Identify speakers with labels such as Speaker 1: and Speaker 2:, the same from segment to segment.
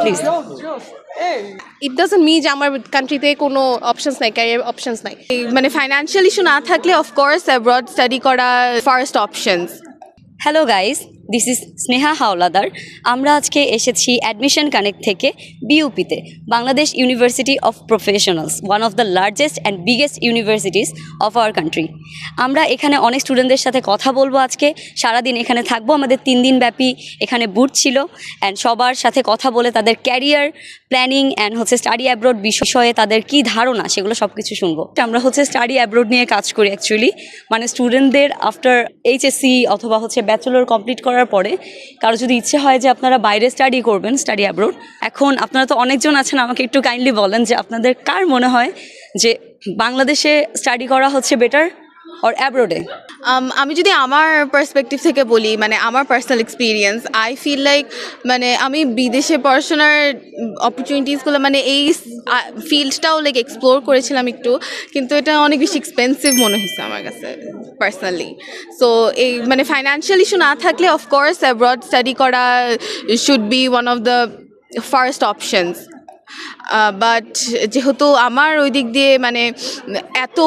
Speaker 1: Please.
Speaker 2: It doesn't mean যে আমার কান্ট্রিতে কোনো অপশনস নাই, ক্যারিয়ার অপশনস নাই। মানে ফাইন্যান্সিয়াল ইস্যু না থাকলে অফকোর্স অ্যাব্রড স্টাডি করা first options.
Speaker 1: Hello guys, this is Sneha Howlader. আমরা আজকে এসেছি অ্যাডমিশন কানেক্ট থেকে বিইউপিতে, Bangladesh university of professionals, one of the largest and biggest universities of our country. আমরা এখানে অনেক স্টুডেন্টদের সাথে কথা বলবো আজকে, সারাদিন এখানে থাকবো। আমাদের 3 দিন ব্যাপী এখানে বুট ছিল, অ্যান্ড সবার সাথে কথা বলে তাদের career planning and study abroad বিষয়ে তাদের কী ধারণা সেগুলো সব কিছু শুনবো। আমরা স্টাডি অ্যাব্রোড নিয়ে কাজ করি অ্যাকচুয়ালি, মানে স্টুডেন্টদের আফটার এইচএসসি অথবা ব্যাচেলর কমপ্লিট করার পরে কারো যদি ইচ্ছে হয় যে আপনারা বাইরে স্টাডি করবেন, স্টাডি অ্যাব্রোড, এখন আপনারা তো অনেকজন আছেন, আমাকে একটু কাইন্ডলি বলেন যে আপনাদের কার মনে হয় যে বাংলাদেশে স্টাডি করা বেটার অর অ্যাব্রোডে?
Speaker 2: আমি যদি আমার পার্সপেক্টিভ থেকে বলি, মানে আমার personal experience, I feel like মানে আমি বিদেশে পড়াশোনার অপরচুনিটিসগুলো মানে এই ফিল্ডটাও লাইক এক্সপ্লোর করেছিলাম একটু, কিন্তু এটা অনেক বেশি এক্সপেন্সিভ মনে হয়েছে আমার কাছে পার্সোনালি। সো এই মানে ফাইন্যান্সিয়াল ইস্যু না থাকলে অফকোর্স অ্যাব্রড স্টাডি করা should be one of the first options. But যেহেতু আমার ওই দিক দিয়ে মানে এত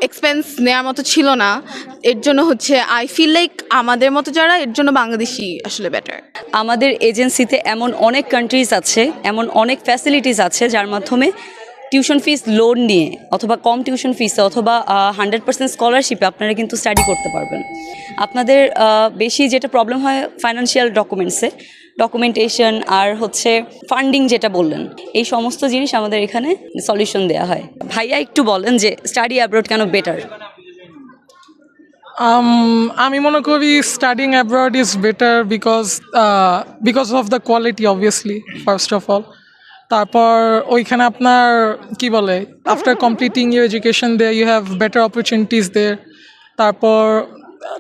Speaker 2: এক্সপেন্স নেওয়ার মতো ছিল না, এর জন্য আই ফিল লাইক আমাদের মতো যারা, এর জন্য বাংলাদেশি আসলে বেটার।
Speaker 1: আমাদের এজেন্সিতে এমন অনেক কান্ট্রিজ আছে, এমন অনেক ফ্যাসিলিটিস আছে যার মাধ্যমে টিউশন ফিস লোন নিয়ে অথবা কম টিউশন ফিসে অথবা 100% স্কলারশিপে আপনারা কিন্তু স্টাডি করতে পারবেন। আপনাদের বেশি যেটা প্রবলেম হয় ফাইন্যান্সিয়াল ডকুমেন্টেশন আর ফান্ডিং যেটা বললেন, এই সমস্ত জিনিস আমাদের এখানে সলিউশন দেওয়া হয়। ভাইয়া একটু বলেন যে স্টাডি অ্যাব্রোড কেন বেটার?
Speaker 3: আমি মনে করি studying abroad is better because of the quality, obviously first of all. তারপর ওইখানে আপনার কি বলে, after completing your education there you have better opportunities there. তারপর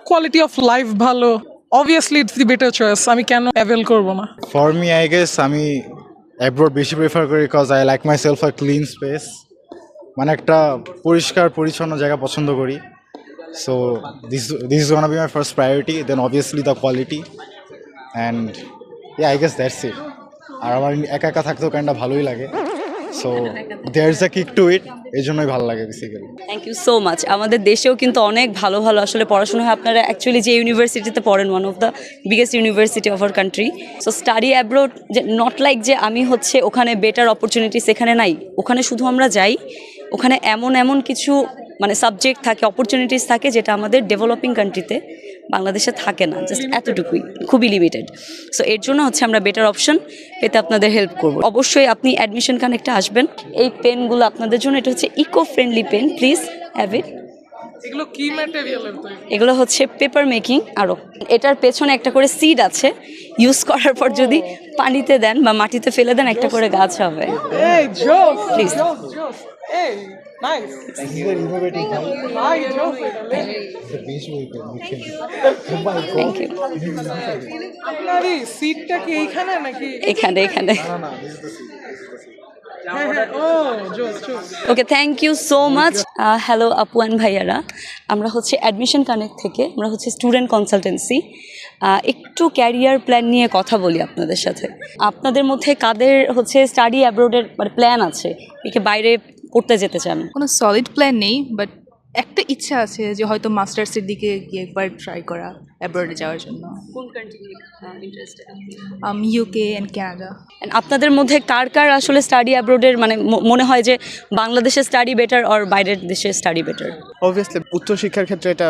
Speaker 3: কোয়ালিটি অফ লাইফ ভালো, obviously it's the better choice. আমি কেন অ্যাভেল করবো না?
Speaker 4: ফর মি আই গেস আমি অ্যাব্রোড বেশি প্রেফার করি, because I like myself a clean space, মানে একটা পরিষ্কার পরিচ্ছন্ন জায়গা পছন্দ করি। So this is gonna be my first priority, then obviously the quality, and I guess that's it. আর আমার একা একা থাকতেও কাইন্ডটা ভালোই লাগে, so there is a kick to it, এই জন্যই ভালো লাগে basically.
Speaker 1: Thank you so much. আমাদের দেশেও কিন্তু অনেক ভালো ভালো পড়াশোনা হয়। আপনারা অ্যাকচুয়ালি যে ইউনিভার্সিটিতে পড়েন, one of the biggest university of our country. So study abroad যে নট লাইক যে আমি ওখানে বেটার অপরচুনিটিস এখানে নাই, ওখানে শুধু আমরা যাই, ওখানে এমন কিছু মানে সাবজেক্ট থাকে, অপরচুনিটিস থাকে যেটা আমাদের ডেভেলপিং কান্ট্রিতে বাংলাদেশে থাকে না, জাস্ট এতটুকুই, খুবই লিমিটেড। সো এর জন্য আমরা বেটার অপশন পেতে আপনাদের হেল্প করব। অবশ্যই আপনি অ্যাডমিশন কানেক্টে আসবেন। এই পেনগুলো আপনাদের জন্য, এটা eco friendly pen, please have it.
Speaker 3: এগুলো কি ম্যাটেরিয়ালের তৈরি?
Speaker 1: এগুলো পেপার মেকিং। আরও এটার পেছনে একটা করে সিড আছে, ইউজ করার পর যদি পানিতে দেন বা মাটিতে ফেলে দেন একটা করে গাছ হবে। Please.
Speaker 3: Nice.
Speaker 4: Thank you for innovating. The visual connection. Oh my God.
Speaker 1: Thank you.
Speaker 3: আপনার এই সিটটা কি এইখানে নাকি?
Speaker 1: এখানে।
Speaker 4: No, this is the seat.
Speaker 1: Okay, thank you so much. Hello আপু অ্যান্ড ভাইয়ারা, আমরা অ্যাডমিশন কানেক্ট থেকে, আমরা স্টুডেন্ট কনসালটেন্সি। একটু ক্যারিয়ার প্ল্যান নিয়ে কথা বলি আপনাদের সাথে। আপনাদের মধ্যে কাদের স্টাডি অ্যাব্রোডের মানে প্ল্যান আছে, একে বাইরে পড়তে যেতে চান?
Speaker 5: কোনো সলিড প্ল্যান নেই, বাট একটা ইচ্ছা আছে যে হয়তো মাস্টার্সের দিকে গিয়ে একবার ট্রাই করা অ্যাব্রডে যাওয়ার জন্য।
Speaker 1: কোন country interested?
Speaker 5: UK and Canada.
Speaker 1: আপনাদের মধ্যে কার স্টাডি অ্যাব্রোডের মানে মনে হয় যে বাংলাদেশের স্টাডি বেটার আর বাইরের দেশের স্টাডি বেটার?
Speaker 6: অবভিয়াসলি উচ্চশিক্ষার ক্ষেত্রে এটা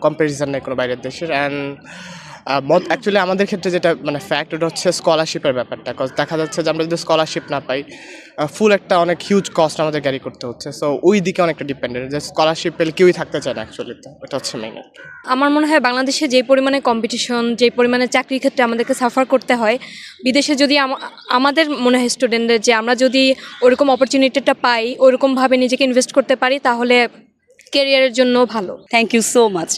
Speaker 6: কম্পারিজন নেই কোনো বাইরের দেশের। অ্যান্ড অ্যাকচুয়ালি আমাদের ক্ষেত্রে যেটা মানে ফ্যাক্ট, ওটা স্কলারশিপের ব্যাপারটা। কজ দেখা যাচ্ছে যে আমরা যদি স্কলারশিপ না পাই, ফুল একটা অনেক হিউজ কস্ট আমাদের ক্যারি করতে হচ্ছে। সো ওই দিকে অনেকটা ডিপেন্ডেন্ট, যে স্কলারশিপ পেলে কেউই থাকতে চায় না অ্যাকচুয়ালি, এটা মেইন।
Speaker 7: আমার মনে হয় বাংলাদেশে যে পরিমাণে কম্পিটিশন, যে পরিমাণে চাকরির ক্ষেত্রে আমাদেরকে সাফার করতে হয়, বিদেশে যদি আমাদের মনে হয় স্টুডেন্টদের যে আমরা যদি ওরকম অপরচুনিটিটা পাই, ওরকমভাবে নিজেকে ইনভেস্ট করতে পারি, তাহলে ক্যারিয়ারের জন্য ভালো।
Speaker 1: Thank you so much.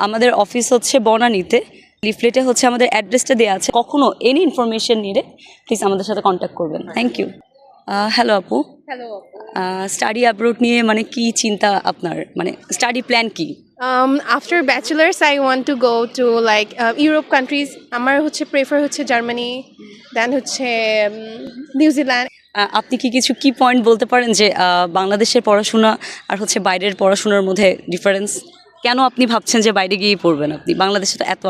Speaker 1: আমাদের অফিস বনানীতে, লিফলেটে আমাদের অ্যাড্রেসটা দেওয়া আছে। কখনো এনি ইনফরমেশন নিলে প্লিজ আমাদের সাথে কন্ট্যাক্ট করবেন। Thank you. হ্যালো আপু,
Speaker 8: হ্যালো
Speaker 1: স্টাডি অ্যাব্রোড নিয়ে মানে কি চিন্তা আপনার, মানে স্টাডি প্ল্যান কি?
Speaker 8: After bachelors I want to go to like Europe countries. আমার হচ্ছে প্রেফার হচ্ছে জার্মানি, দেন হচ্ছে নিউজিল্যান্ড।
Speaker 1: আপনি কি কিছু কি পয়েন্ট বলতে পারেন যে বাংলাদেশের পড়াশোনা আর হচ্ছে বাইরের পড়াশোনার মধ্যে ডিফারেন্স? কেন আপনি ভাবছেন যে বাইরে গিয়েই পড়বেন? আপনি বাংলাদেশে তো এত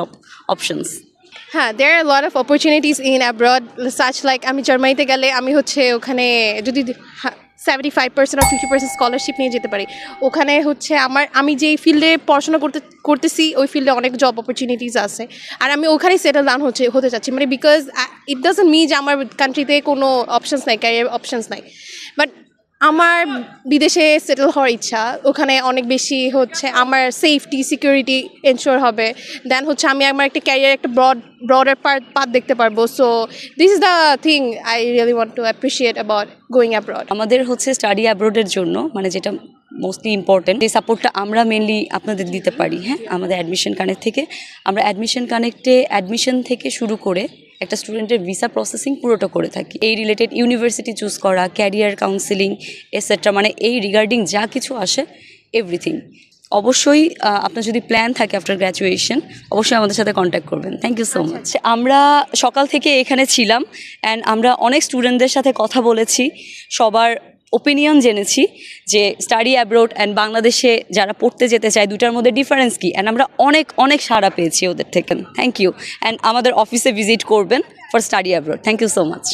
Speaker 1: অপশনস।
Speaker 8: হ্যাঁ, there are lot of opportunities in abroad, such like আমি জার্মানিতে গেলে আমি হচ্ছে ওখানে যদি 75% আর 50% স্কলারশিপ নিয়ে যেতে পারি। ওখানে হচ্ছে আমি যেই ফিল্ডে পড়াশোনা করতেছি ওই ফিল্ডে অনেক জব অপরচুনিটিস আছে, আর আমি ওখানেই সেটেল ডাউন হতে চাচ্ছি, মানে বিকজ ইট ডাজন্ট মিন যে আমার কান্ট্রিতে কোনো অপশনস নাই, ক্যারিয়ার অপশনস নাই, বাট আমার বিদেশে সেটেল হওয়ার ইচ্ছা। ওখানে অনেক বেশি হচ্ছে আমার সেফটি সিকিউরিটি এনশোর হবে, দেন হচ্ছে আমি আমার একটা ক্যারিয়ার একটা ব্রডার পাথ দেখতে পারবো। So this is the thing I really want to appreciate about going abroad.
Speaker 1: আমাদের হচ্ছে স্টাডি অ্যাব্রোডের জন্য মানে যেটা মোস্টলি ইম্পর্টেন্ট, এই সাপোর্টটা আমরা মেনলি আপনাদের দিতে পারি। হ্যাঁ, আমাদের অ্যাডমিশন কানেক্ট থেকে আমরা অ্যাডমিশন কানেক্টে অ্যাডমিশন থেকে শুরু করে একটা স্টুডেন্টের ভিসা প্রসেসিং পুরোটা করে থাকি। এই রিলেটেড ইউনিভার্সিটি চুজ করা, ক্যারিয়ার কাউন্সিলিং এটসেট্রা, মানে এই রিগার্ডিং যা কিছু আসে এভরিথিং। অবশ্যই আপনার যদি প্ল্যান থাকে আফটার গ্র্যাজুয়েশন অবশ্যই আমাদের সাথে কন্ট্যাক্ট করবেন। Thank you so much. আমরা সকাল থেকে এখানে ছিলাম অ্যান্ড আমরা অনেক স্টুডেন্টদের সাথে কথা বলেছি, সবার ওপিনিয়ন জেনেছি যে স্টাডি অ্যাব্রোড অ্যান্ড বাংলাদেশে যারা পড়তে যেতে চায় দুটার মধ্যে ডিফারেন্স কী, অ্যান্ড আমরা অনেক সাড়া পেয়েছি ওদের থেকে। থ্যাংক ইউ, অ্যান্ড আমাদের অফিসে ভিজিট করবেন for study abroad. Thank you so much.